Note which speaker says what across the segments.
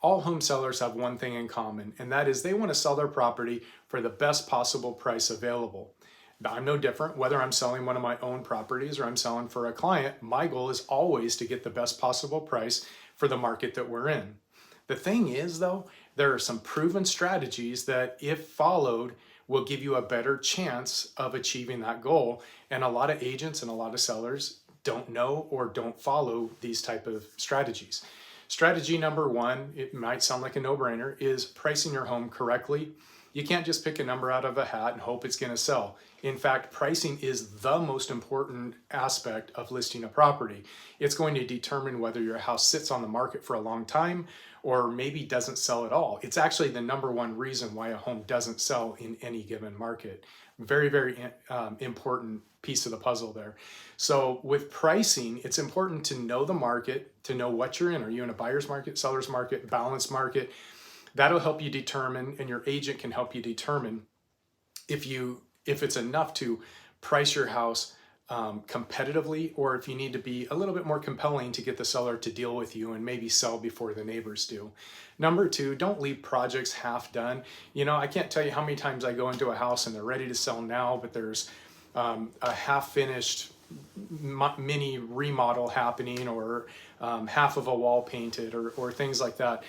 Speaker 1: all home sellers have one thing in common, and that is they want to sell their property for the best possible price available. I'm no different. Whether I'm selling one of my own properties or I'm selling for a client, my goal is always to get the best possible price for the market that we're in. The thing is, though, there are some proven strategies that, if followed, will give you a better chance of achieving that goal. And a lot of agents and a lot of sellers don't know or don't follow these type of strategies. Strategy number one, it might sound like a no-brainer, is pricing your home correctly. You can't just pick a number out of a hat and hope it's going to sell. In fact, pricing is the most important aspect of listing a property. It's going to determine whether your house sits on the market for a long time or maybe doesn't sell at all. It's actually the number one reason why a home doesn't sell in any given market. Very, very important piece of the puzzle there. So with pricing, it's important to know the market, to know what you're in. Are you in a buyer's market, seller's market, balanced market? That'll help you determine, and your agent can help you determine if it's enough to price your house competitively, or if you need to be a little bit more compelling to get the seller to deal with you and maybe sell before the neighbors do. Number two, don't leave projects half done. You know, I can't tell you how many times I go into a house and they're ready to sell now, but there's a half finished mini remodel happening, or half of a wall painted, or things like that.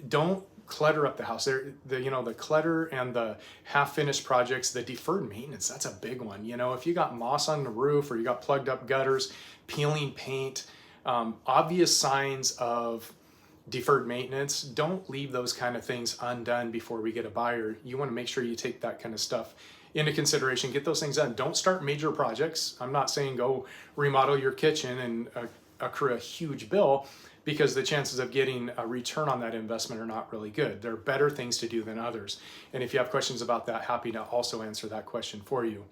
Speaker 1: Don't clutter up the house. The clutter and the half-finished projects, the deferred maintenance, that's a big one. You know, if you got moss on the roof or you got plugged up gutters, peeling paint, obvious signs of deferred maintenance, don't leave those kind of things undone before we get a buyer. You want to make sure you take that kind of stuff into consideration, get those things done. Don't start major projects. I'm not saying go remodel your kitchen and accrue a huge bill, because the chances of getting a return on that investment are not really good. There are better things to do than others. And if you have questions about that, happy to also answer that question for you.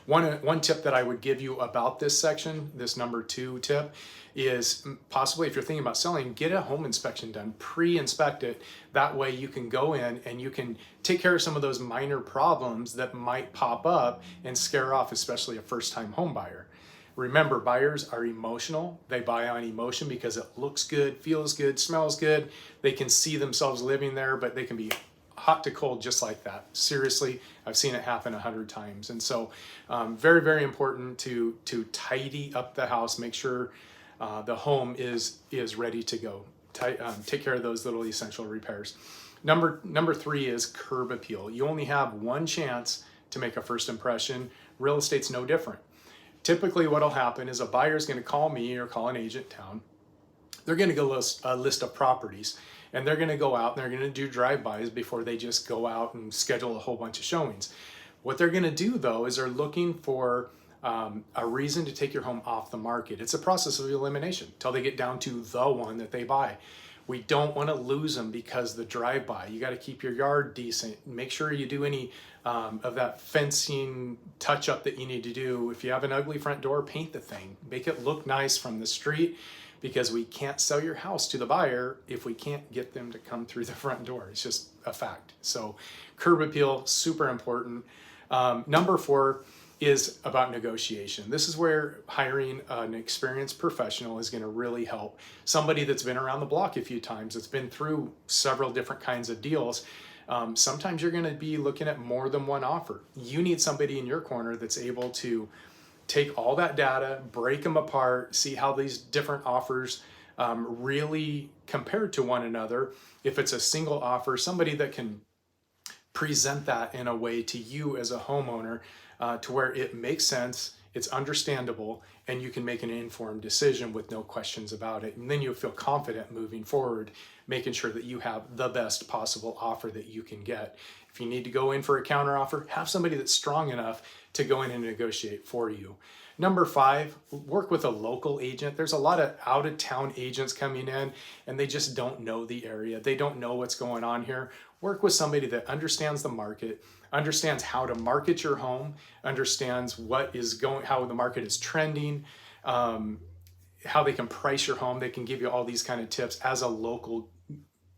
Speaker 1: One tip that I would give you about this section, this number 2 tip, is possibly if you're thinking about selling, get a home inspection done, pre-inspect it. That way you can go in and you can take care of some of those minor problems that might pop up and scare off especially a first-time home buyer. Remember, buyers are emotional. They buy on emotion because it looks good, feels good, smells good. They can see themselves living there, but they can be hot to cold just like that. Seriously, I've seen it happen 100 times. And so very, very important to tidy up the house, make sure the home is ready to go. Take care of those little essential repairs. Number 3 is curb appeal. You only have one chance to make a first impression. Real estate's no different. Typically what'll happen is a buyer's going to call me or call an agent in town. They're going to go list a list of properties, and they're going to go out and they're going to do drive-bys before they just go out and schedule a whole bunch of showings. What they're going to do, though, is they're looking for a reason to take your home off the market. It's a process of elimination until they get down to the one that they buy. We don't want to lose them because the drive-by. You got to keep your yard decent. Make sure you do any of that fencing touch-up that you need to do. If you have an ugly front door, paint the thing. Make it look nice from the street, because we can't sell your house to the buyer if we can't get them to come through the front door. It's just a fact. So curb appeal, super important. Number 4 is about negotiation. This is where hiring an experienced professional is going to really help. Somebody that's been around the block a few times, that's been through several different kinds of deals. Sometimes you're going to be looking at more than one offer. You need somebody in your corner that's able to take all that data, break them apart, see how these different offers really compare to one another. If it's a single offer, somebody that can present that in a way to you as a homeowner to where it makes sense, it's understandable, and you can make an informed decision with no questions about it. And then you'll feel confident moving forward, making sure that you have the best possible offer that you can get. If you need to go in for a counter offer, have somebody that's strong enough to go in and negotiate for you. Number 5, work with a local agent. There's a lot of out-of-town agents coming in, and they just don't know the area. They don't know what's going on here. Work with somebody that understands the market, understands how to market your home, understands how the market is trending, how they can price your home. They can give you all these kind of tips as a local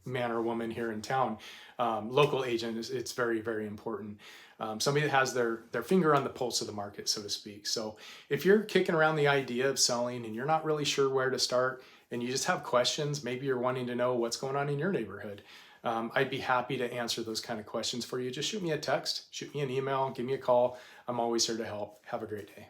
Speaker 1: man or woman here in town. Local agent, it's very, very important. Somebody that has their finger on the pulse of the market, so to speak. So if you're kicking around the idea of selling and you're not really sure where to start, and you just have questions, maybe you're wanting to know what's going on in your neighborhood, I'd be happy to answer those kind of questions for you. Just shoot me a text, shoot me an email, give me a call. I'm always here to help. Have a great day.